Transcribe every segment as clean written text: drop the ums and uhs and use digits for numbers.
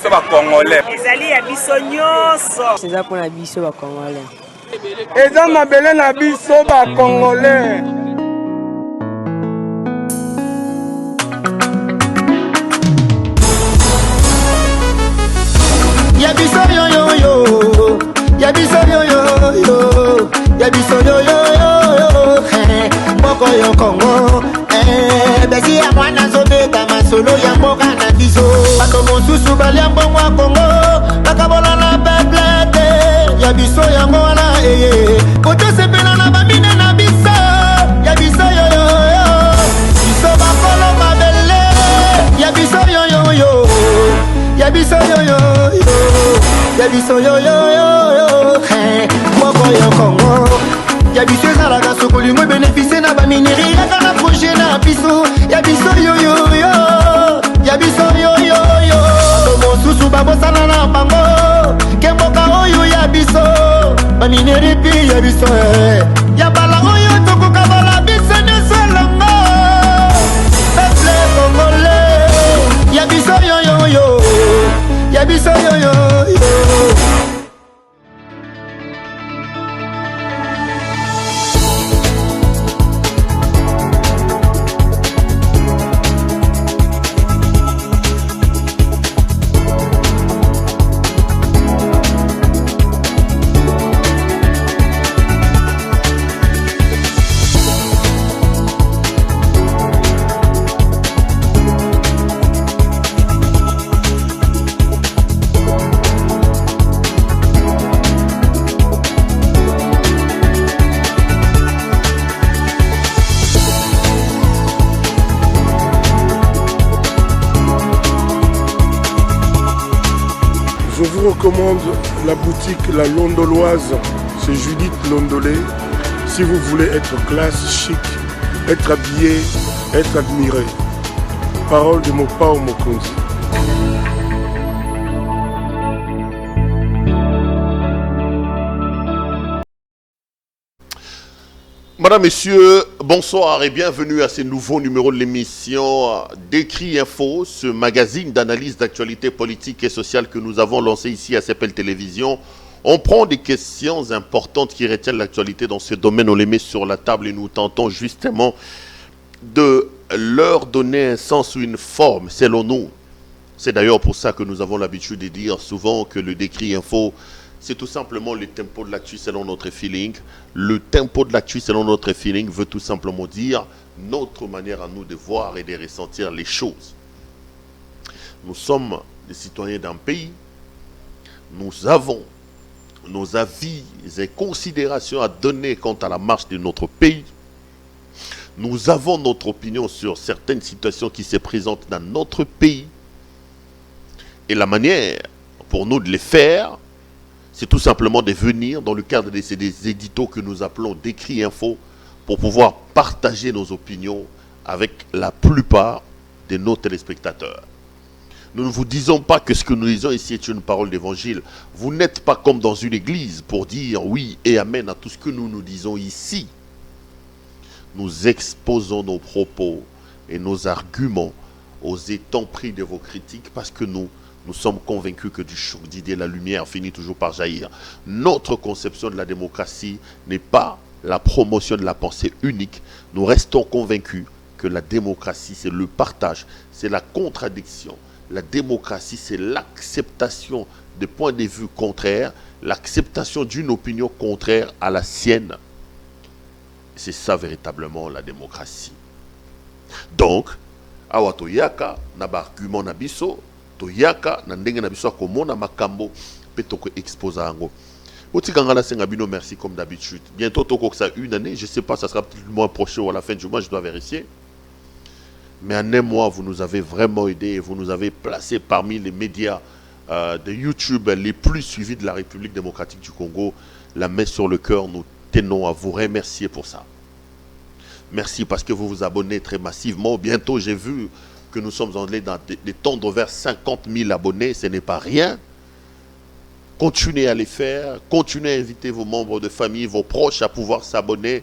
biso ba Congolais. Ezali ya biso nyonso. C'est ça pour la biso ba Congolais. Eza mabele na biso ba Congolais. Ya biso yo yo yo. Ya biso yo yo yo. Ya biso yo yo yo. Mboko yo Congo. Besi ya mwana zobeta masolo ya mboka na biso. Bato mosusu bali ya mbongo ya Congo. Bakabola na peplete. Ya biso ya mwana Koto sepela na bamine na biso. Ya biso yo yo yo. Biso bakolo mabele. Ya biso yo yo yo. Ya biso yo yo yo. Ya biso yo yo yo. Mboko yo Congo. Ya biso ezalaka sokoli mwe bénéficie na bamineri yaka na projet na biso. Ya biso yo yo yo. Ya biso yo yo yo. Mosusu babosana na bango. Kemboka oyo ya biso. Bamineri pi ya biso. Ya bala oyo tokoka bala biso neselongo. Peuple congolais. Ya biso yo yo yo. Ya biso yo yo yo. Je vous recommande la boutique La Londoloise, c'est Judith Londolé. Si vous voulez être classe, chic, être habillé, être admiré. Parole de Mopao Mokonzi. Madame, Messieurs, bonsoir et bienvenue à ce nouveau numéro de l'émission Décrit Info, ce magazine d'analyse d'actualité politique et sociale que nous avons lancé ici à CPL Télévision. On prend des questions importantes qui retiennent l'actualité dans ce domaine, on les met sur la table et nous tentons justement de leur donner un sens ou une forme selon nous. C'est d'ailleurs pour ça que nous avons l'habitude de dire souvent que le Décrit Info, c'est tout simplement le tempo de l'actu selon notre feeling. Le tempo de l'actu selon notre feeling veut tout simplement dire notre manière à nous de voir et de ressentir les choses. Nous sommes des citoyens d'un pays. Nous avons nos avis et considérations à donner quant à la marche de notre pays. Nous avons notre opinion sur certaines situations qui se présentent dans notre pays. Et la manière pour nous de les faire, c'est tout simplement de venir dans le cadre des éditos que nous appelons Décrit Info pour pouvoir partager nos opinions avec la plupart de nos téléspectateurs. Nous ne vous disons pas que ce que nous disons ici est une parole d'évangile. Vous n'êtes pas comme dans une église pour dire oui et amen à tout ce que nous disons ici. Nous exposons nos propos et nos arguments aux étangs pris de vos critiques parce que nous sommes convaincus que du choc d'idées, la lumière finit toujours par jaillir. Notre conception de la démocratie n'est pas la promotion de la pensée unique. Nous restons convaincus que la démocratie, c'est le partage, c'est la contradiction. La démocratie, c'est l'acceptation des points de vue contraires, l'acceptation d'une opinion contraire à la sienne. C'est ça véritablement la démocratie. Donc, awatoyaka naba argument nabiso, toyaka na ndenge na biso komona makambo pe toko exposa yango. Otikangala sengabino, merci comme d'habitude. Bientôt toko que ça une année, je sais pas, ça sera peut-être le mois prochain ou à la fin du mois, je dois vérifier. Mais en un mois, vous nous avez vraiment aidé et vous nous avez placé parmi les médias de YouTube les plus suivis de la République démocratique du Congo. La main sur le cœur, nous tenons à vous remercier pour ça. Merci parce que vous vous abonnez très massivement. Bientôt, j'ai vu que nous sommes allés dans des tendres vers 50 000 abonnés. Ce n'est pas rien. Continuez à les faire. Continuez à inviter vos membres de famille, vos proches à pouvoir s'abonner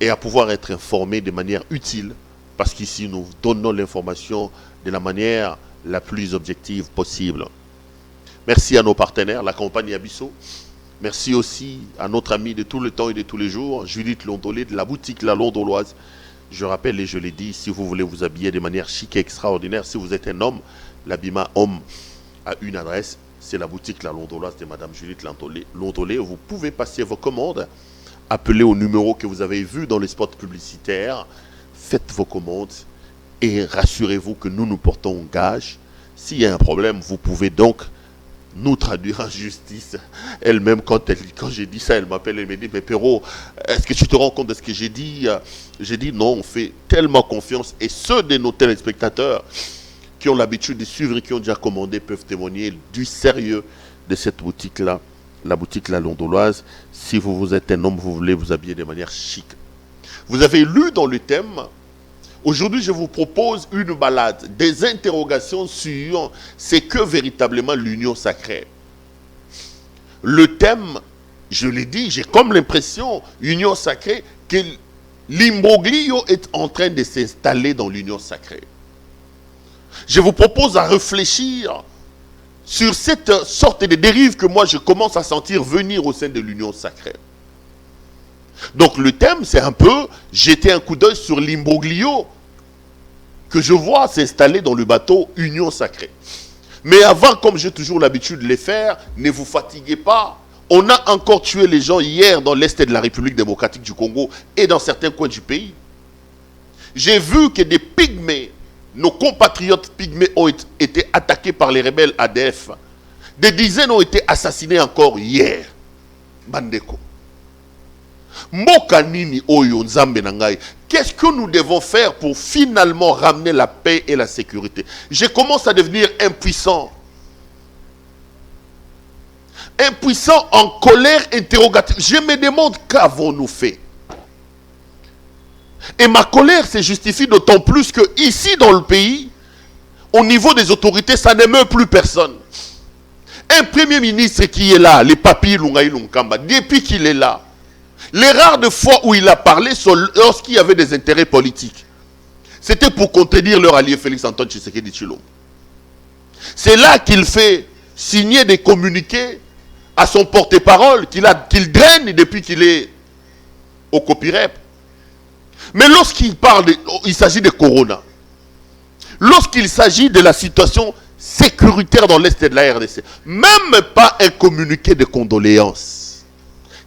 et à pouvoir être informés de manière utile. Parce qu'ici, nous donnons l'information de la manière la plus objective possible. Merci à nos partenaires, la compagnie Abisso. Merci aussi à notre ami de tout le temps et de tous les jours, Judith Londolé de la boutique La Londoloise. Je rappelle et je l'ai dit, si vous voulez vous habiller de manière chic et extraordinaire, si vous êtes un homme, l'habillement homme a une adresse, c'est la boutique La Londoloise de Madame Judith Londolé. Vous pouvez passer vos commandes, appelez au numéro que vous avez vu dans les spots publicitaires, faites vos commandes et rassurez-vous que nous nous portons en gage. S'il y a un problème, vous pouvez donc nous traduire en justice. Elle-même, quand j'ai dit ça, elle m'appelle, elle me dit, mais Perrault, est-ce que tu te rends compte de ce que j'ai dit? J'ai dit, non, on fait tellement confiance. Et ceux de nos téléspectateurs qui ont l'habitude de suivre et qui ont déjà commandé peuvent témoigner du sérieux de cette boutique-là, la boutique La Londoloise. Si vous êtes un homme, vous voulez vous habiller de manière chic. Vous avez lu dans le thème. Aujourd'hui, je vous propose une balade, des interrogations sur c'est que véritablement l'union sacrée. Le thème, je l'ai dit, j'ai comme l'impression, union sacrée, que l'imbroglio est en train de s'installer dans l'union sacrée. Je vous propose à réfléchir sur cette sorte de dérive que moi je commence à sentir venir au sein de l'union sacrée. Donc le thème, c'est un peu jeter un coup d'œil sur l'imbroglio que je vois s'installer dans le bateau Union Sacrée. Mais avant, comme j'ai toujours l'habitude de les faire, ne vous fatiguez pas. On a encore tué les gens hier dans l'Est de la République démocratique du Congo et dans certains coins du pays. J'ai vu que des pygmées, nos compatriotes pygmées ont été attaqués par les rebelles ADF. Des dizaines ont été assassinés encore hier. Bandeko. Qu'est-ce que nous devons faire pour finalement ramener la paix et la sécurité? Je commence à devenir impuissant. Impuissant, en colère, interrogative. Je me demande qu'avons-nous fait? Et ma colère se justifie d'autant plus que ici dans le pays, au niveau des autorités, ça n'émeut plus personne. Un premier ministre qui est là, les papiers Lungaï Lunkamba, depuis qu'il est là, les rares de fois où il a parlé sont lorsqu'il y avait des intérêts politiques. C'était pour contredire leur allié Félix-Antoine Tshisekedi Tshilombo. C'est là qu'il fait signer des communiqués à son porte-parole qu'il draine depuis qu'il est au copyrep. Mais lorsqu'il parle, il s'agit de Corona. Lorsqu'il s'agit de la situation sécuritaire dans l'Est de la RDC, même pas un communiqué de condoléances.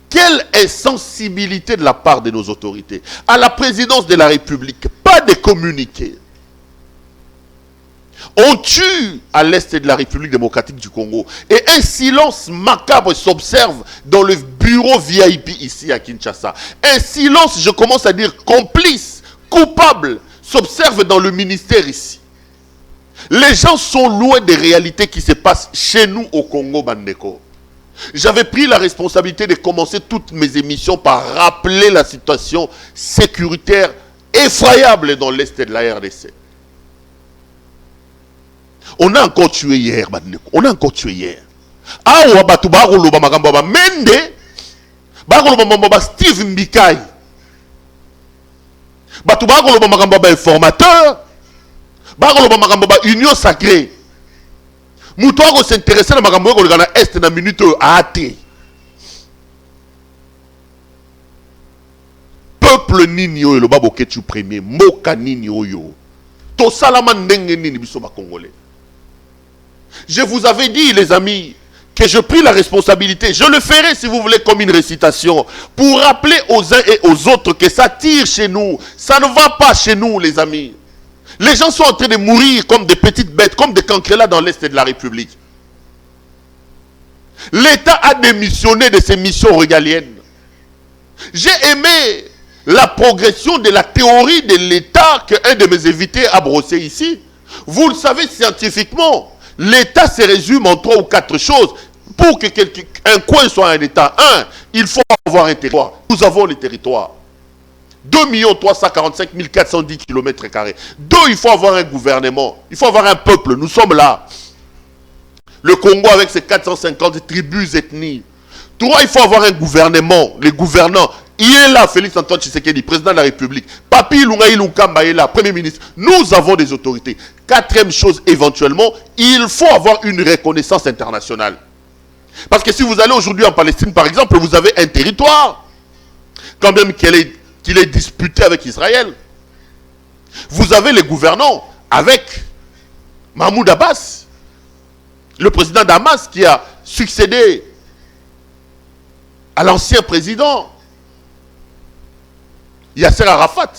Quelle insensibilité de la part de nos autorités. À la présidence de la République, pas de communiqué. On tue à l'Est de la République démocratique du Congo. Et un silence macabre s'observe dans le bureau VIP ici à Kinshasa. Un silence, je commence à dire complice, coupable, s'observe dans le ministère ici. Les gens sont loin des réalités qui se passent chez nous au Congo, Bandeko. J'avais pris la responsabilité de commencer toutes mes émissions par rappeler la situation sécuritaire effroyable dans l'Est de la RDC. On a encore tué hier, on a encore tué hier. Awa batu bagoloba makambo ba Mende, bagoloba makambo ba Steve Mbikai. Batu bagoloba makambo ba informateur, bagoloba makambo ba Union Sacrée. Moutogo s'intéressait à makambo ko na Est na minute a até. Peuple nini oyo lo babo ketu premier, moka nini oyo. To salama ndenge nini biso ba Congolais. Je vous avais dit, les amis, que je pris la responsabilité. Je le ferai, si vous voulez, comme une récitation, pour rappeler aux uns et aux autres que ça tire chez nous. Ça ne va pas chez nous, les amis. Les gens sont en train de mourir comme des petites bêtes, comme des cancrelats dans l'Est de la République. L'État a démissionné de ses missions régaliennes. J'ai aimé la progression de la théorie de l'État qu'un de mes invités a brossé ici. Vous le savez scientifiquement. L'État se résume en 3 ou 4 choses. Pour que un coin soit un État, il faut avoir un territoire. Nous avons le territoire. 2 345 410 km². 2, il faut avoir un gouvernement. Il faut avoir un peuple. Nous sommes là. Le Congo avec ses 450 tribus, ethnies. 3, il faut avoir un gouvernement. Les gouvernants. Il est là, Félix-Antoine Tshisekedi, président de la République. Papi Lungaï Lunkamba est là, Premier ministre. Nous avons des autorités. Quatrième chose, éventuellement, il faut avoir une reconnaissance internationale. Parce que si vous allez aujourd'hui en Palestine, par exemple, vous avez un territoire, quand même qu'il est disputé avec Israël. Vous avez les gouvernants avec Mahmoud Abbas, le président d'Hamas qui a succédé à l'ancien président Yasser Arafat.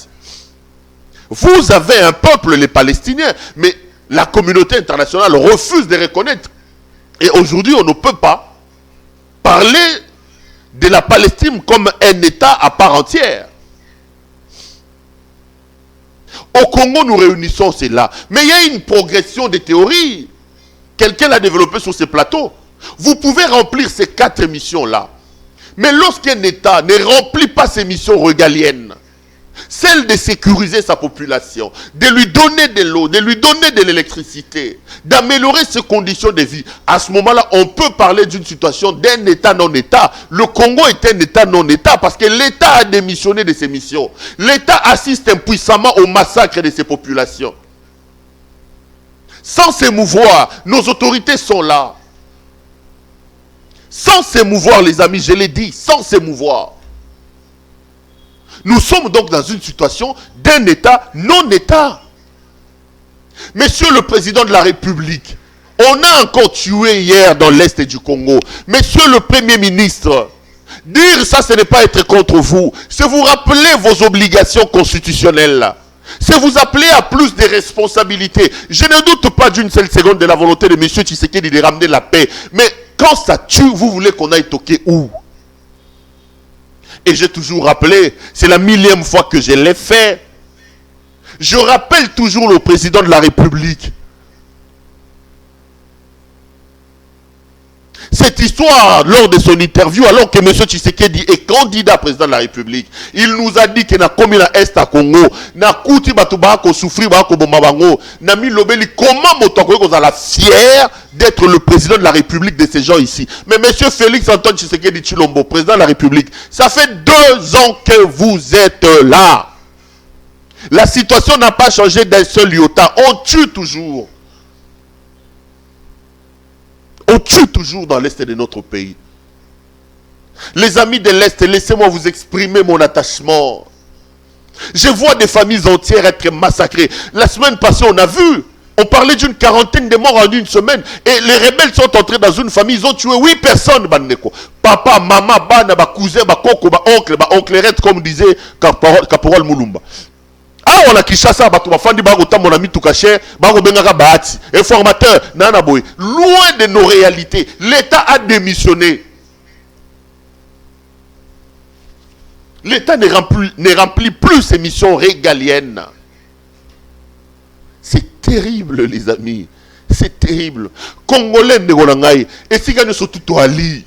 Vous avez un peuple, les Palestiniens, mais la communauté internationale refuse de reconnaître. Et aujourd'hui, on ne peut pas parler de la Palestine comme un État à part entière. Au Congo, nous réunissons cela. Mais il y a une progression des théories. Quelqu'un l'a développé sur ces plateaux. Vous pouvez remplir ces 4 missions-là. Mais lorsqu'un État ne remplit pas ses missions régaliennes, celle de sécuriser sa population, de lui donner de l'eau, de lui donner de l'électricité, d'améliorer ses conditions de vie, à ce moment-là, on peut parler d'une situation d'un État non-État. Le Congo est un État non-État parce que l'État a démissionné de ses missions. L'État assiste impuissamment au massacre de ses populations. Sans s'émouvoir, nos autorités sont là. Sans s'émouvoir, les amis, je l'ai dit, sans s'émouvoir. Nous sommes donc dans une situation d'un État non-État. Monsieur le Président de la République, on a encore tué hier dans l'Est du Congo. Monsieur le Premier ministre, dire ça, ce n'est pas être contre vous. C'est vous rappeler vos obligations constitutionnelles. C'est vous appeler à plus de responsabilités. Je ne doute pas d'une seule seconde de la volonté de M. Tshisekedi de ramener la paix. Mais quand ça tue, vous voulez qu'on aille toquer où? Et j'ai toujours rappelé, c'est la 1000e fois que je l'ai fait. Je rappelle toujours le président de la République. Cette histoire, lors de son interview, alors que M. Tshisekedi est candidat président de la République, il nous a dit qu'il n'a commis la Est à Congo, n'a coûté batubako souffrir bako bomabango, n'a mis l'obéli. Comment Motokoye la fier d'être le président de la République de ces gens ici? Mais M. Félix Antoine Tshisekedi Tshilombo, président de la République, ça fait 2 ans que vous êtes là. La situation n'a pas changé d'un seul iota. On tue toujours. On tue toujours dans l'Est de notre pays. Les amis de l'Est, laissez-moi vous exprimer mon attachement. Je vois des familles entières être massacrées. La semaine passée, on a vu, on parlait d'une 40aine de morts en une semaine. Et les rebelles sont entrés dans une famille, ils ont tué 8 personnes. Bandeko. Papa, maman, bana, cousin, koko, oncle, comme disait Caporal Moulumba. Ah, on a Kishasa, Fandi Bagota, mon ami Toukaché, Bago Bengaga Bahati, informateur, Nana Boy. Loin de nos réalités, l'État a démissionné. L'État ne remplit plus ses missions régaliennes. C'est terrible, les amis. C'est terrible. Congolais ne Golangaï, et si gagne surtout Ali.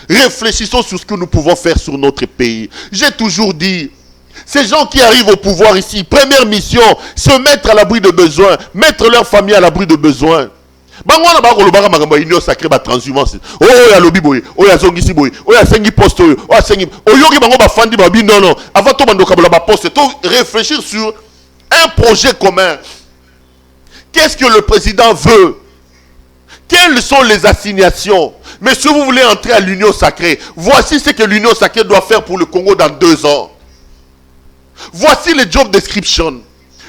Réfléchissons sur ce que nous pouvons faire sur notre pays. J'ai toujours dit, ces gens qui arrivent au pouvoir ici, première mission, se mettre à l'abri de besoins, mettre leur famille à l'abri de besoins. Bangwana ba kolobaka makambo union sacrée ba transhumance. Oh ya lobi boy, oh ya zongisi boy, oh ya sengi poste, oh ya sengi. Oh yoki bango ba fandi ba bi non. Avant to bando kabola ba poste, to réfléchir sur un projet commun. Qu'est-ce que le président veut? Quelles sont les assignations? Mais si vous voulez entrer à l'union sacrée, voici ce que l'union sacrée doit faire pour le Congo dans 2 ans. Voici les job description.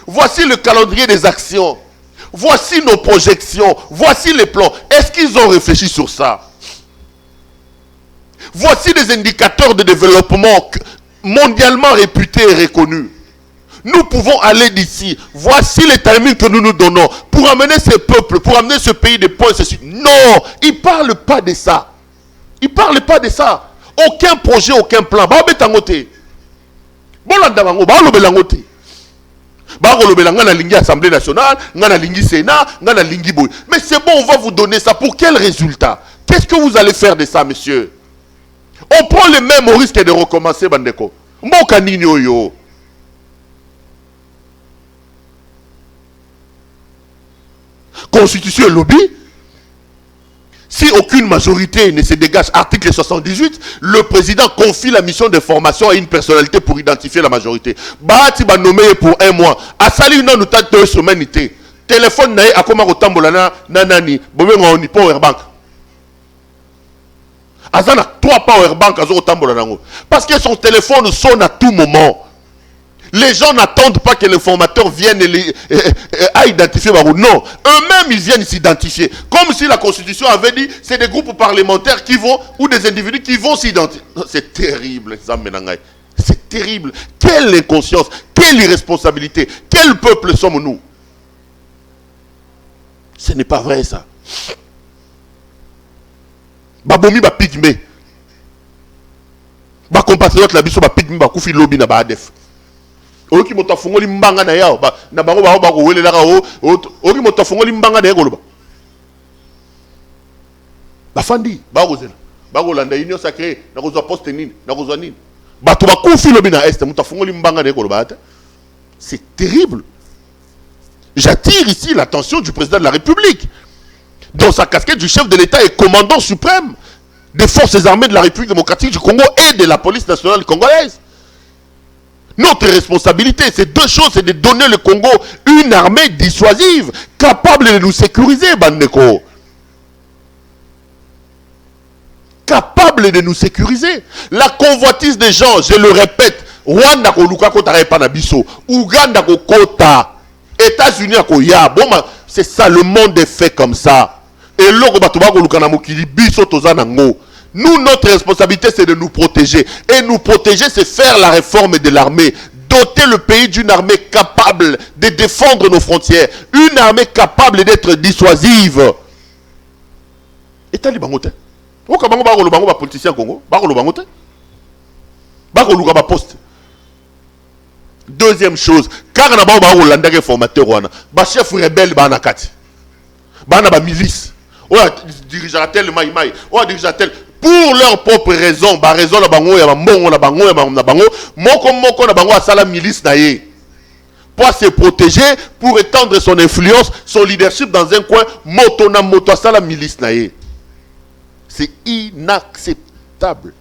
Voici le calendrier des actions. Voici nos projections. Voici les plans. Est-ce qu'ils ont réfléchi sur ça? Voici des indicateurs de développement mondialement réputés et reconnus. Nous pouvons aller d'ici. Voici les timings que nous nous donnons pour amener ces peuples, pour amener ce pays des points. Non, ils ne parlent pas de ça. Ils ne parlent pas de ça. Aucun projet, aucun plan. Bolanda bango ba lobela ngote ba lobela ngana lingi Assemblée nationale, ngana lingi Sénat, ngana lingi boy. Mais c'est bon, on va vous donner ça pour quel résultat? Qu'est-ce que vous allez faire de ça, monsieur? On prend le même au risque de recommencer, bandeko. Mboka nini oyo? Constitution lobby. Si aucune majorité ne se dégage, article 78, le président confie la mission de formation à une personnalité pour identifier la majorité. Bahati va nommer pour 1 mois. Asali une nous t'a 2 semaines. Téléphone nae akoma kotambola na nani. Bobe ngoni power bank. Azana 3 power bank azo kotambola nango. Parce que son téléphone sonne à tout moment. Les gens n'attendent pas que l'informateur vienne à identifier Barou. Non, eux-mêmes ils viennent s'identifier. Comme si la Constitution avait dit, c'est des groupes parlementaires qui vont, ou des individus qui vont s'identifier. C'est terrible, c'est terrible. Quelle inconscience, quelle irresponsabilité, quel peuple sommes-nous? Ce n'est pas vrai ça. Babomi ba pygmé. Ba compatriote la biso ba pygmé ba koufi lobby na ba adef. Oki motafungoli mbanga na yao na bango ba ko welela ka oki motafungoli mbanga na yego ba fandi ba kozela ba kolanda union sacrée na kozwa poste nini na kozwa nini bato ba kufi lobi na est motafungoli mbanga na yego bata. C'est terrible. J'attire ici l'attention du président de la République dans sa casquette du chef de l'État et commandant suprême des forces armées de la République démocratique du Congo et de la police nationale congolaise. Notre responsabilité, c'est 2 choses, c'est de donner le Congo une armée dissuasive, capable de nous sécuriser, Bandeko. Capable de nous sécuriser. La convoitise des gens, je le répète, Rwanda ko luka kota repana biso, Ouganda ko kota, États-Unis ko ya, bon, c'est ça, le monde est fait comme ça. Et l'oko batuba ko luka na mokili biso toza nango. Nous, notre responsabilité, c'est de nous protéger. Et nous protéger, c'est faire la réforme de l'armée. Doter le pays d'une armée capable de défendre nos frontières. Une armée capable d'être dissuasive. Et t'as dit bangote. Au cas où bango ba politicien Congo, bango bangote. Bango luka ba poste. Deuxième chose, car na bango ba Hollanda ke formateur wana, ba chef rebelle ba nakati. Ba na ba milice. Oya dirigeant tel maïmaï, oya dirigeant tel pour leur propre raison, ba raison la bango ya mbongo na bango ya na bango, moko na bango asala milice na ye. Pour se protéger, pour étendre son influence, son leadership dans un coin, moto na moto asala milice na ye. C'est inacceptable.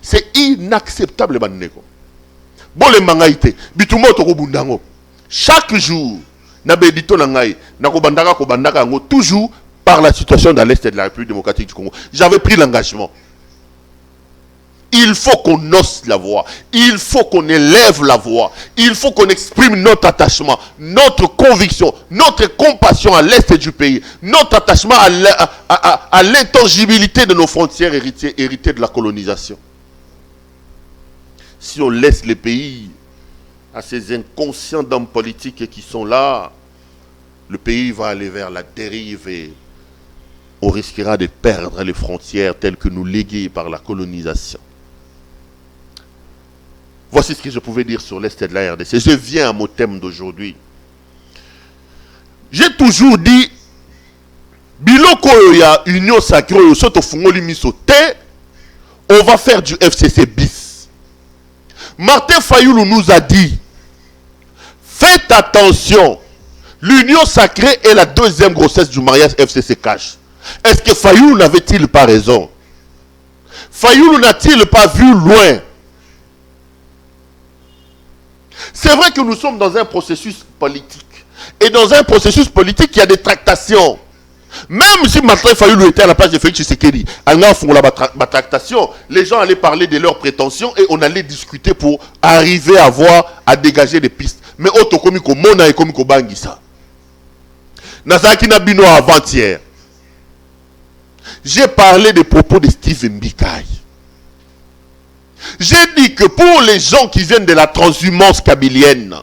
C'est inacceptable bandeko. Bon le mangaïté, bitumo to ko bundango. Chaque jour na bedito na ngai, na ko bandaka ngo toujours par la situation dans l'Est de la République démocratique du Congo. J'avais pris l'engagement. Il faut qu'on ose la voix. Il faut qu'on élève la voix. Il faut qu'on exprime notre attachement, notre conviction, notre compassion à l'Est du pays, notre attachement à l'intangibilité de nos frontières héritées de la colonisation. Si on laisse les pays à ces inconscients d'hommes politiques qui sont là, le pays va aller vers la dérive et on risquera de perdre les frontières telles que nous léguées par la colonisation. Voici ce que je pouvais dire sur l'Est de la RDC. Je viens à mon thème d'aujourd'hui. J'ai toujours dit, biloko ya union sacrée, on va faire du FCC bis. Martin Fayoulou nous a dit, faites attention, l'union sacrée est la 2e grossesse du mariage FCC cash. Est-ce que Fayoulou n'avait-il pas raison? Fayoulou n'a-t-il pas vu loin? C'est vrai que nous sommes dans un processus politique. Et dans un processus politique, il y a des tractations. Même si Martin Fayoulou était à la place de Félix Tshisekedi, la tractation, les gens allaient parler de leurs prétentions et on allait discuter pour arriver à dégager des pistes. Mais Otokomiko Mona et Komiko Bangisa. Nazaki Nabino avant-hier. J'ai parlé des propos de Steve Mbikai. J'ai dit que pour les gens qui viennent de la transhumance kabylienne,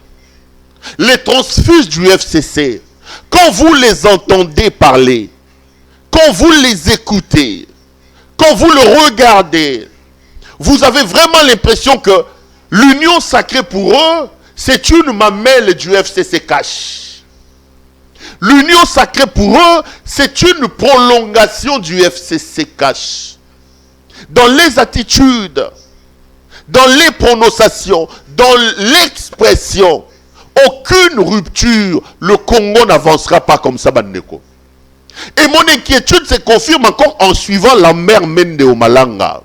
les transfuges du FCC, quand vous les entendez parler, quand vous les écoutez, quand vous le regardez, vous avez vraiment l'impression que l'union sacrée pour eux, c'est une mamelle du FCC cash. L'union sacrée pour eux, c'est une prolongation du FCC cash. Dans les attitudes, dans les prononciations, dans l'expression, aucune rupture, le Congo n'avancera pas comme ça, Bandeko. Et mon inquiétude se confirme encore en suivant Lambert Mende au Malanga.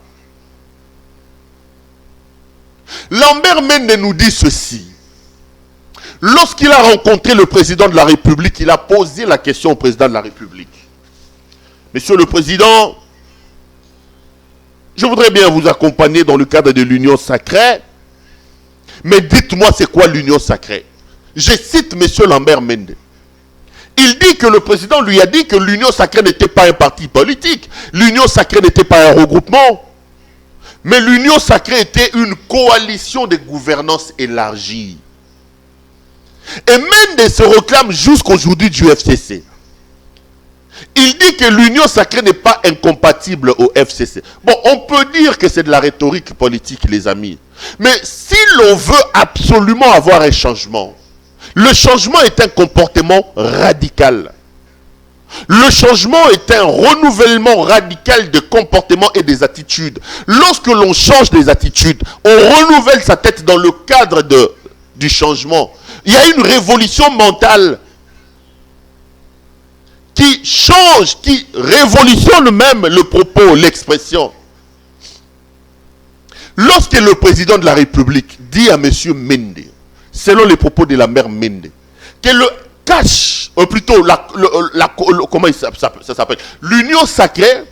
Lambert Mende nous dit ceci. Lorsqu'il a rencontré le président de la République, il a posé la question au président de la République. Monsieur le Président, je voudrais bien vous accompagner dans le cadre de l'union sacrée, mais dites-moi c'est quoi l'union sacrée? Je cite monsieur Lambert Mende. Il dit que le président lui a dit que l'union sacrée n'était pas un parti politique, l'union sacrée n'était pas un regroupement, mais l'union sacrée était une coalition de gouvernance élargie. Et Mende se réclame jusqu'aujourd'hui du FCC. Il dit que l'union sacrée n'est pas incompatible au FCC. Bon, on peut dire que c'est de la rhétorique politique, les amis. Mais si l'on veut absolument avoir un changement, le changement est un comportement radical. Le changement est un renouvellement radical de comportements et des attitudes. Lorsque l'on change des attitudes, on renouvelle sa tête dans le cadre du changement. Il y a une révolution mentale qui change, qui révolutionne même le propos, l'expression. Lorsque le président de la République dit à M. Mende, selon les propos de la mère Mende, que le cash, ou plutôt comment ça s'appelle, l'union sacrée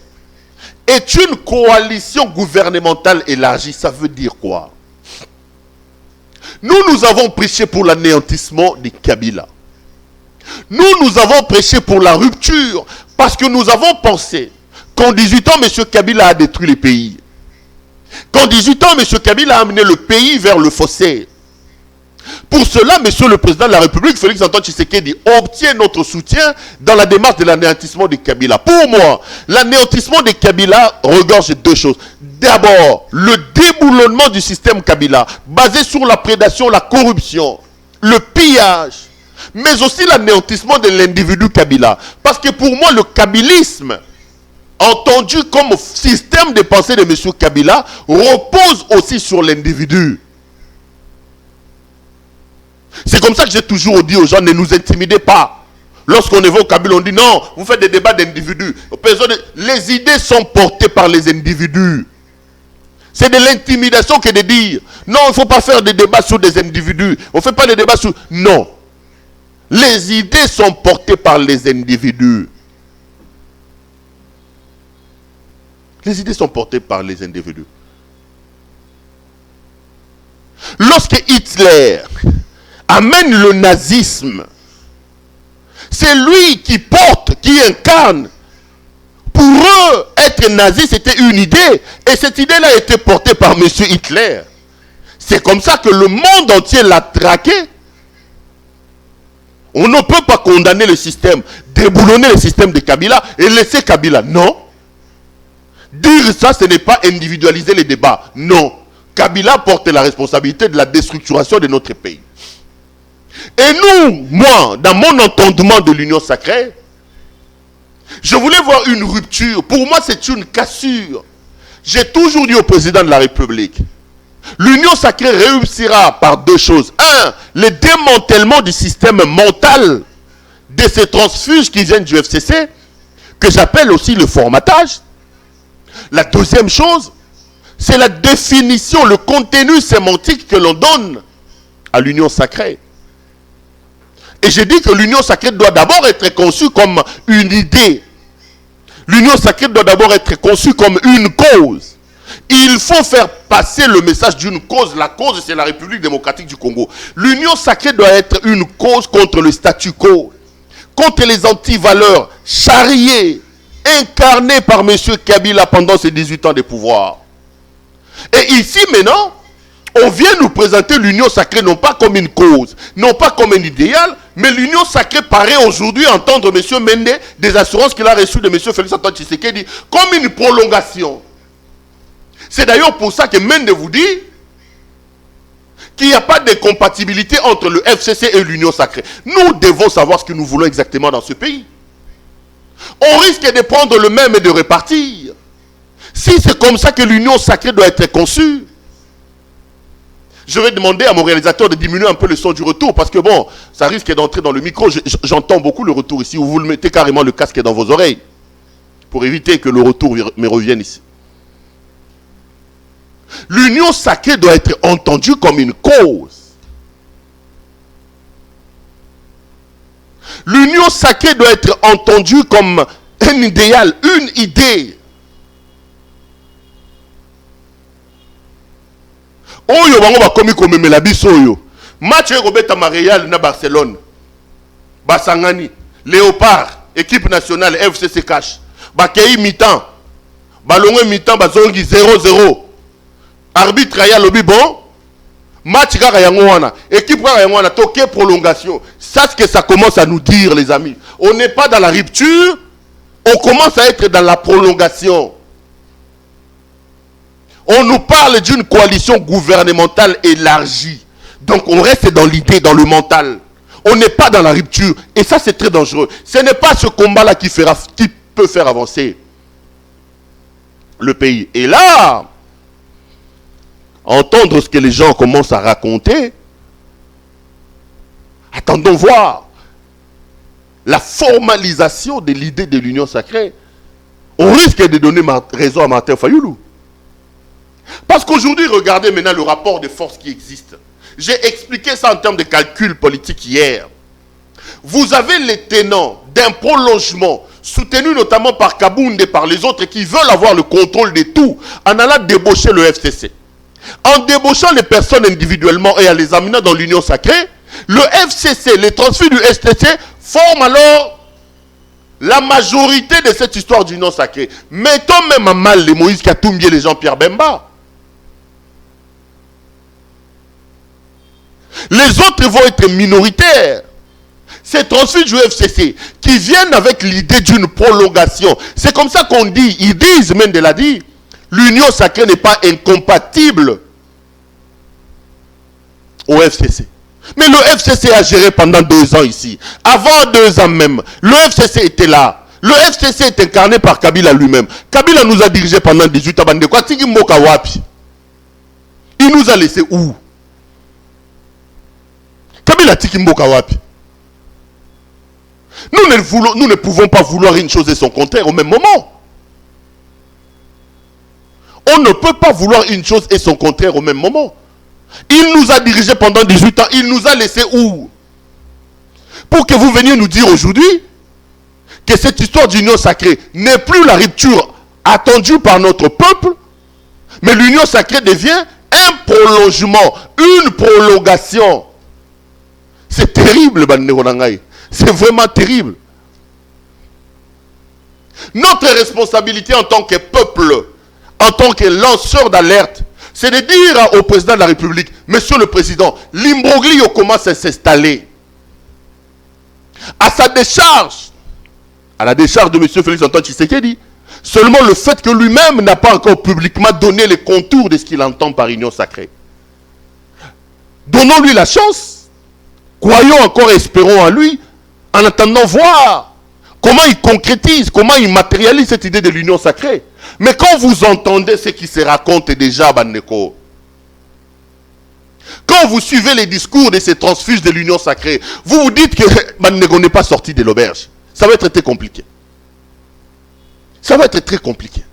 est une coalition gouvernementale élargie, ça veut dire quoi? Nous avons prêché pour l'anéantissement des Kabila. Nous avons prêché pour la rupture parce que nous avons pensé qu'en 18 ans, M. Kabila a détruit le pays. Qu'en 18 ans, M. Kabila a amené le pays vers le fossé. Pour cela, M. le Président de la République, Félix Antoine Tshisekedi, obtient notre soutien dans la démarche de l'anéantissement des Kabila. Pour moi, l'anéantissement des Kabila regorge deux choses. D'abord, le déboulonnement du système Kabila, basé sur la prédation, la corruption, le pillage, mais aussi l'anéantissement de l'individu Kabila. Parce que pour moi, le kabylisme, entendu comme système de pensée de M. Kabila, repose aussi sur l'individu. C'est comme ça que j'ai toujours dit aux gens, ne nous intimidez pas. Lorsqu'on évoque au Kabila, on dit non, vous faites des débats d'individus. Les idées sont portées par les individus. C'est de l'intimidation que de dire non, il ne faut pas faire des débats sur des individus. On ne fait pas des débats sur... Non. Les idées sont portées par les individus. Les idées sont portées par les individus. Lorsque Hitler amène le nazisme, c'est lui qui porte, qui incarne. Pour eux, être nazi, c'était une idée. Et cette idée-là a été portée par M. Hitler. C'est comme ça que le monde entier l'a traqué. On ne peut pas condamner le système, déboulonner le système de Kabila et laisser Kabila. Non. Dire ça, ce n'est pas individualiser les débats. Non. Kabila porte la responsabilité de la déstructuration de notre pays. Et nous, moi, dans mon entendement de l'union sacrée, je voulais voir une rupture. Pour moi, c'est une cassure. J'ai toujours dit au président de la République, l'union sacrée réussira par deux choses. Un, le démantèlement du système mental de ces transfuges qui viennent du FCC, que j'appelle aussi le formatage. La deuxième chose, c'est la définition, le contenu sémantique que l'on donne à l'union sacrée. Et j'ai dit que l'union sacrée doit d'abord être conçue comme une idée. L'union sacrée doit d'abord être conçue comme une cause. Il faut faire passer le message d'une cause. La cause, c'est la République démocratique du Congo. L'union sacrée doit être une cause contre le statu quo, contre les antivaleurs charriées, incarnées par M. Kabila pendant ses 18 ans de pouvoir. Et ici, maintenant, on vient nous présenter l'union sacrée non pas comme une cause, non pas comme un idéal, mais l'union sacrée paraît aujourd'hui entendre M. Mende des assurances qu'il a reçues de M. Félix Antoine Tshisekedi comme une prolongation. C'est d'ailleurs pour ça que Mende vous dit qu'il n'y a pas de compatibilité entre le FCC et l'union sacrée. Nous devons savoir ce que nous voulons exactement dans ce pays. On risque de prendre le même et de repartir. Si c'est comme ça que l'union sacrée doit être conçue, Je vais demander à mon réalisateur de diminuer un peu le son du retour parce que bon, ça risque d'entrer dans le micro. J'entends beaucoup le retour ici. Ou vous le mettez carrément le casque dans vos oreilles pour éviter que le retour me revienne ici. L'union sacrée doit être entendue comme une cause. L'union sacrée doit être entendue comme un idéal, une idée. Oyo bango bakomi komemela biso oyo. Match Robert Real na Barcelone. Basangani, Léopard, équipe nationale FCC Cash. Bakei mi-temps. Balongwe mi-temps bazongi 0-0. Arbitre ya lobi bon. Match kaka yango wana. Équipe kaka yango wana toqué prolongation. Ça ce que ça commence à nous dire les amis. On n'est pas dans la rupture, on commence à être dans la prolongation. On nous parle d'une coalition gouvernementale élargie. Donc on reste dans l'idée, dans le mental. On n'est pas dans la rupture. Et ça c'est très dangereux. Ce n'est pas ce combat-là qui peut faire avancer le pays. Et là, entendre ce que les gens commencent à raconter, attendons voir la formalisation de l'idée de l'union sacrée. On risque de donner raison à Martin Fayoulou. Parce qu'aujourd'hui, regardez maintenant le rapport de force qui existe. J'ai expliqué ça en termes de calcul politique hier. Vous avez les tenants d'un prolongement soutenu notamment par Kabound et par les autres qui veulent avoir le contrôle de tout en allant débaucher le FCC. En débauchant les personnes individuellement et en les amenant dans l'union sacrée, le FCC, les transferts du FCC forment alors la majorité de cette histoire d'union sacrée. Mettons même à mal les Moïse Katumbi et les Jean-Pierre Bemba. Les autres vont être minoritaires. Ces transferts du FCC qui viennent avec l'idée d'une prolongation. C'est comme ça qu'on dit, ils disent, Mendel a dit, l'union sacrée n'est pas incompatible au FCC. Mais le FCC a géré pendant 2 ans ici. Avant 2 ans même, le FCC était là. Le FCC est incarné par Kabila lui-même. Kabila nous a dirigé pendant 18 ans. Il nous a laissé où? Kabila Tiki Mboka Wapi. Nous ne pouvons pas vouloir une chose et son contraire au même moment. On ne peut pas vouloir une chose et son contraire au même moment. Il nous a dirigés pendant 18 ans. Il nous a laissé où? Pour que vous veniez nous dire aujourd'hui que cette histoire d'union sacrée n'est plus la rupture attendue par notre peuple, mais l'union sacrée devient un prolongement, une prolongation. C'est terrible, Banneronangaï. C'est vraiment terrible. Notre responsabilité en tant que peuple, en tant que lanceur d'alerte, c'est de dire au président de la République, Monsieur le Président, l'imbroglio commence à s'installer. À sa décharge, à la décharge de Monsieur Félix Antoine Tshisekedi, seulement le fait que lui-même n'a pas encore publiquement donné les contours de ce qu'il entend par union sacrée. Donnons-lui la chance. Croyons encore, espérons en lui, en attendant voir comment il concrétise, comment il matérialise cette idée de l'union sacrée. Mais quand vous entendez ce qui se raconte déjà, Bandeko, quand vous suivez les discours de ces transfuges de l'union sacrée, vous vous dites que Bandeko n'est pas sorti de l'auberge. Ça va être très compliqué. Ça va être très compliqué.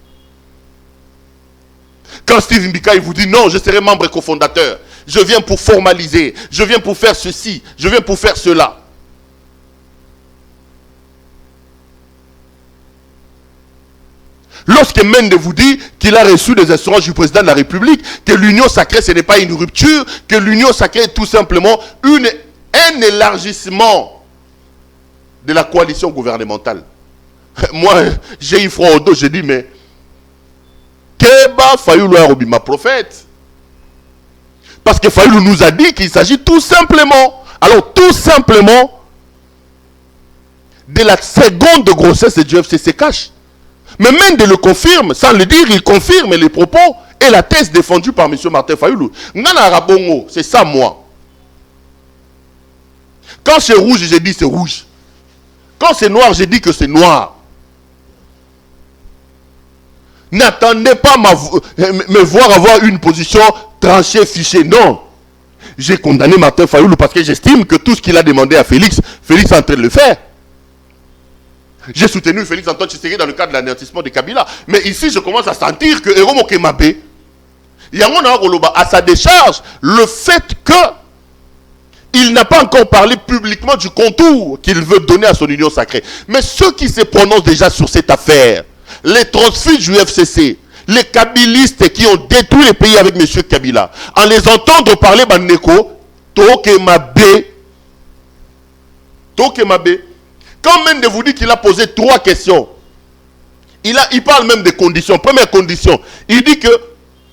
Quand Steve Mbika il vous dit non, je serai membre cofondateur, je viens pour formaliser, je viens pour faire ceci, je viens pour faire cela. Lorsque Mende vous dit qu'il a reçu des assurances du président de la République, que l'union sacrée ce n'est pas une rupture, que l'union sacrée est tout simplement un élargissement de la coalition gouvernementale. Moi, j'ai eu froid au dos, j'ai dit, mais Keba Fayoulou Arobima prophète. Parce que Fayoulou nous a dit qu'il s'agit tout simplement, alors tout simplement, de la seconde grossesse du FCC Cash. Mais même de le confirme, sans le dire, il confirme les propos et la thèse défendue par M. Martin Fayoulou. Ngana Rabongo, c'est ça moi. Quand c'est rouge, j'ai dit c'est rouge. Quand c'est noir, j'ai dit que c'est noir. N'attendez pas me voir avoir une position tranchée, fichée. Non. J'ai condamné Martin Fayoulou parce que j'estime que tout ce qu'il a demandé à Félix, Félix est en train de le faire. J'ai soutenu Félix Antoine Tshisekedi dans le cadre de l'anéantissement de Kabila. Mais ici, je commence à sentir que Ero Mokemabe, à sa décharge, le fait que il n'a pas encore parlé publiquement du contour qu'il veut donner à son union sacrée. Mais ceux qui se prononcent déjà sur cette affaire, les transfuges du FCC, les kabilistes qui ont détruit le pays avec M. Kabila, en les entendre parler, Bandeko, Tokemabe. Quand Mende vous dit qu'il a posé 3 questions, il parle même des conditions. Première condition, il dit que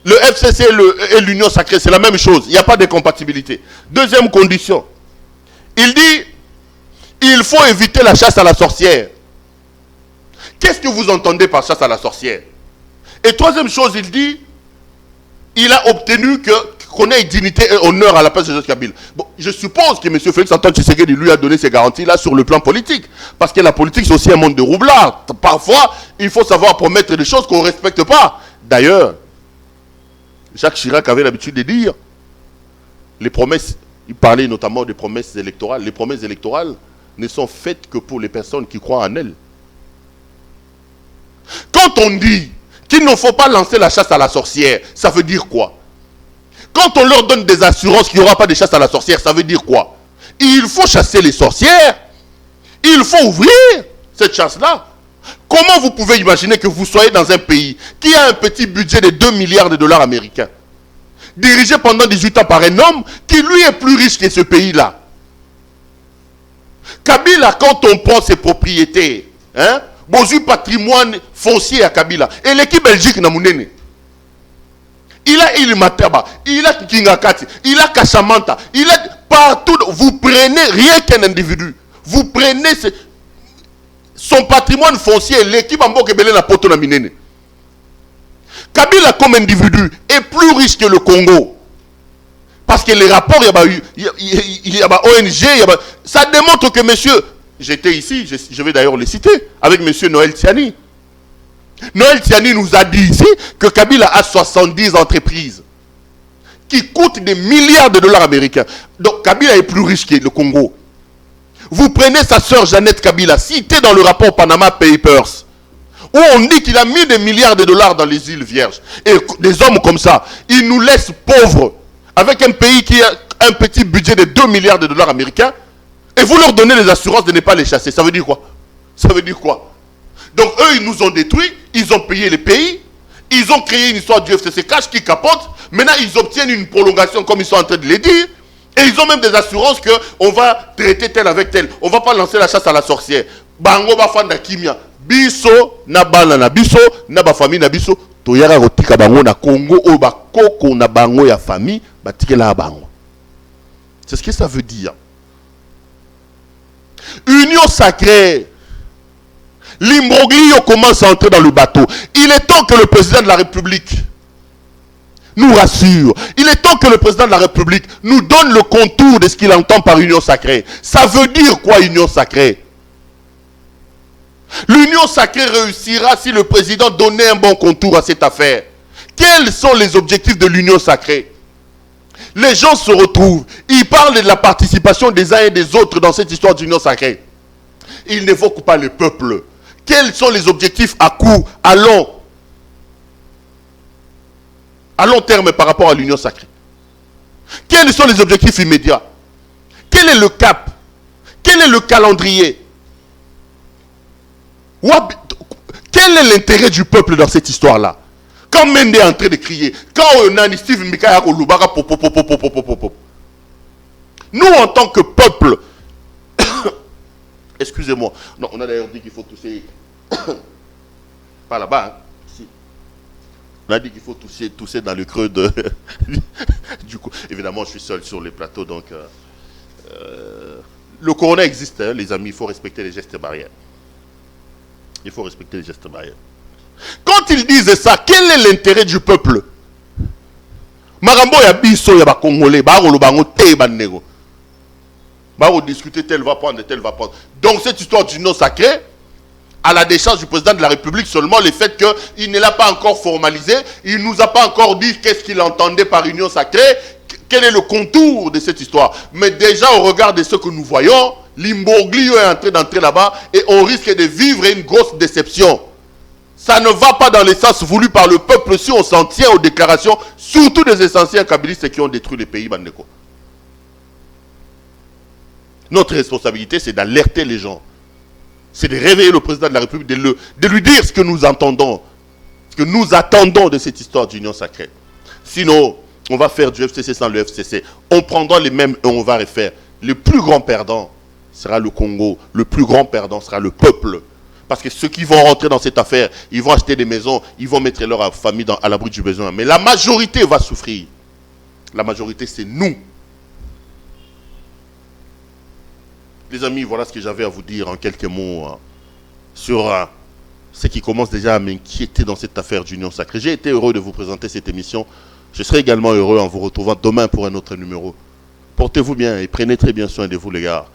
le FCC et l'Union sacrée, c'est la même chose. Il n'y a pas de compatibilité. Deuxième condition, il dit il faut éviter la chasse à la sorcière. Qu'est-ce que vous entendez par chasse à la sorcière? Et troisième chose, il dit il a obtenu qu'on ait dignité et honneur à la place de Joseph Kabila. Bon, je suppose que M. Félix Antoine Tshisekedi lui a donné ces garanties-là sur le plan politique. Parce que la politique, c'est aussi un monde de roublard. Parfois, il faut savoir promettre des choses qu'on ne respecte pas. D'ailleurs, Jacques Chirac avait l'habitude de dire les promesses, il parlait notamment des promesses électorales. Les promesses électorales ne sont faites que pour les personnes qui croient en elles. Quand on dit qu'il ne faut pas lancer la chasse à la sorcière, ça veut dire quoi? Quand on leur donne des assurances qu'il n'y aura pas de chasse à la sorcière, ça veut dire quoi? Il faut chasser les sorcières. Il faut ouvrir cette chasse-là. Comment vous pouvez imaginer que vous soyez dans un pays qui a un petit budget de 2 milliards de dollars américains, dirigé pendant 18 ans par un homme qui lui est plus riche que ce pays-là? Kabila, quand on prend ses propriétés, du patrimoine foncier à Kabila, et l'équipe Belgique n'a mounene. Il a Ilimataba, il a Kingakati, il a Kashamanta, il a partout. Vous prenez rien qu'un individu. Vous prenez son patrimoine foncier, l'équipe en Bokebele na poto na minene. Kabila comme individu est plus riche que le Congo. Parce que les rapports, il y a ONG, ça démontre que monsieur, j'étais ici, je vais d'ailleurs le citer, avec monsieur Noël Tiani. Noël Tiani nous a dit ici que Kabila a 70 entreprises qui coûtent des milliards de dollars américains. Donc Kabila est plus riche que le Congo. Vous prenez sa sœur Jeannette Kabila, citée dans le rapport Panama Papers, où on dit qu'il a mis des milliards de dollars dans les îles Vierges. Et des hommes comme ça, ils nous laissent pauvres, avec un pays qui a un petit budget de 2 milliards de dollars américains, et vous leur donnez les assurances de ne pas les chasser. Ça veut dire quoi? Ça veut dire quoi? Donc eux, ils nous ont détruits, ils ont payé les pays, ils ont créé une histoire du FCC cash qui capote. Maintenant, ils obtiennent une prolongation comme ils sont en train de le dire. Et ils ont même des assurances qu'on va traiter tel avec tel. On ne va pas lancer la chasse à la sorcière. Bango ba fanda kimia. Biso na bana na biso na ba famille na biso. Toyara rotika bango na Congo o ba koko na bango ya famille batikela bango. C'est ce que ça veut dire. Union sacrée. L'imbroglio commence à entrer dans le bateau. Il est temps que le président de la République nous rassure. Il est temps que le président de la République nous donne le contour de ce qu'il entend par union sacrée. Ça veut dire quoi, union sacrée? L'union sacrée réussira si le président donnait un bon contour à cette affaire. Quels sont les objectifs de l'union sacrée? Les gens se retrouvent. Ils parlent de la participation des uns et des autres dans cette histoire d'union sacrée. Ils n'évoquent pas le peuple. Quels sont les objectifs à court, à long terme par rapport à l'union sacrée? Quels sont les objectifs immédiats? Quel est le cap? Quel est le calendrier? Quel est l'intérêt du peuple dans cette histoire-là? Quand Mende est en train de crier, quand on a Steve Mikaya Kolubara, nous en tant que peuple, excusez-moi, non, on a d'ailleurs dit qu'il faut tousser, pas là-bas, hein. Si. On a dit qu'il faut tousser dans le creux de... du coup, évidemment, je suis seul sur les plateaux, donc... le corona existe, hein, les amis, il faut respecter les gestes barrières. Il faut respecter les gestes barrières. Quand ils disent ça, quel est l'intérêt du peuple? Marambo ya biso ya ba Congolais, ba rolo bango te banego. Ba discuter, tel va prendre, tel va prendre. Donc cette histoire du nom sacré, à la décharge du président de la République, seulement le fait qu'il ne l'a pas encore formalisé, il ne nous a pas encore dit qu'est-ce qu'il entendait par union sacrée, Quel est le contour de cette histoire? Mais déjà, au regard de ce que nous voyons, l'imbroglio est en train d'entrer là-bas et on risque de vivre une grosse déception. Ça ne va pas dans le sens voulu par le peuple si on s'en tient aux déclarations, surtout des essentiels kabylistes qui ont détruit le pays, Bandeko. Notre responsabilité, c'est d'alerter les gens. C'est de réveiller le président de la République, de lui dire ce que nous entendons, ce que nous attendons de cette histoire d'union sacrée. Sinon, on va faire du FCC sans le FCC. On prendra les mêmes et on va refaire. Le plus grand perdant sera le Congo. Le plus grand perdant sera le peuple. Parce que ceux qui vont rentrer dans cette affaire, ils vont acheter des maisons, ils vont mettre leur famille à l'abri du besoin. Mais la majorité va souffrir. La majorité, c'est nous. Les amis, voilà ce que j'avais à vous dire en quelques mots sur ce qui commence déjà à m'inquiéter dans cette affaire d'union sacrée. J'ai été heureux de vous présenter cette émission. Je serai également heureux en vous retrouvant demain pour un autre numéro. Portez-vous bien et prenez très bien soin de vous, les gars.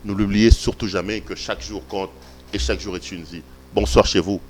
Ne l'oubliez surtout jamais que chaque jour compte et chaque jour est une vie. Bonsoir chez vous.